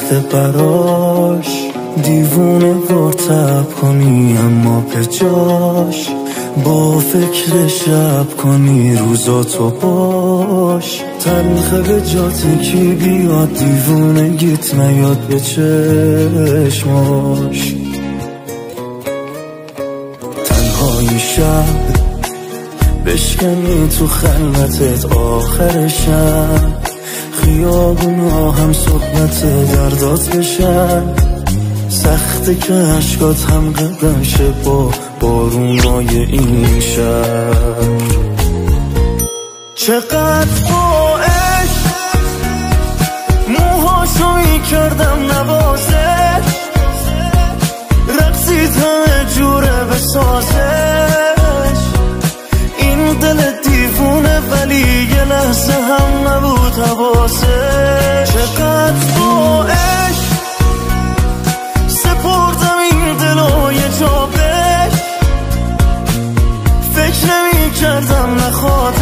سخت براش دیوونه وارتب کنی، اما به جاش با فکر شب کنی روزاتو باش. تلخه به جات کی بیاد دیوونگیت نیاد به چشماش. تنهای شب بشکنی تو خلوتت آخر شب، خیابونا هم صحبت دردات بشن. سخته که عشقات هم قدم شه با بارونای این شهر. چقدر با عشق موهاشو میکردم نوازش، رقصید همه جوره بسازش. این دل دیوونه ولی یه لحظه هم نبود حواسش. چقدر با عشق سپردم این دلو یه جا بهش، فکر نمی کردم نخوادش.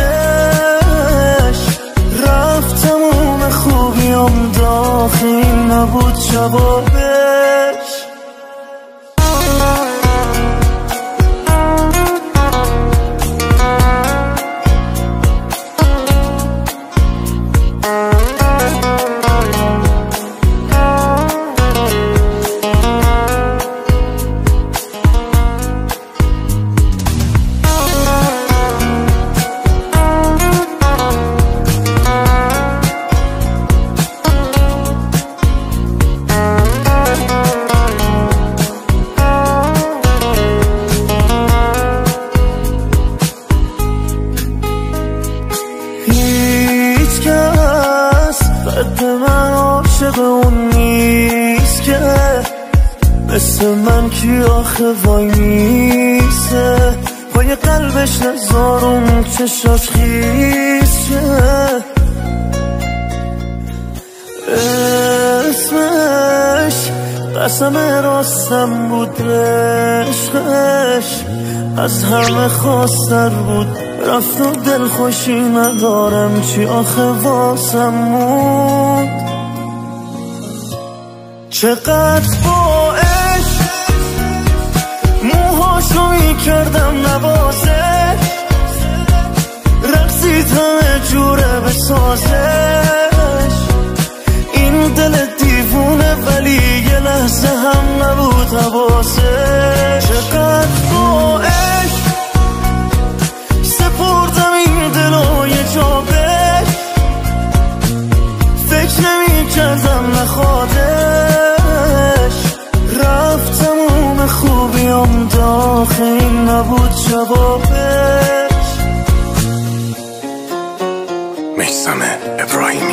رفت تموم خوبیام داخل نبود جوابش. هیچ کس قد من عاشق اون نیست که مثل من کی آخه وای میسه. پای قلبش نزارون چشاش خیز شه. اسمش قسم راستم بود، عشقش از همه خواستر بود. رفت و دل خوشی ندارم چی آخه واسم موند. چقدر با عشق موهاشو میکردم نوازش، رقصید همه جوره بسازش. این دل دیوونه ولی یه لحظه هم نبود حواسش. چقدر با عشق سپردم این دلو یه جا بهش، فکر نمی کردم نخوادش. رفت تموم خوبیام داخل نبود جوابش. میثم ابراهیمی.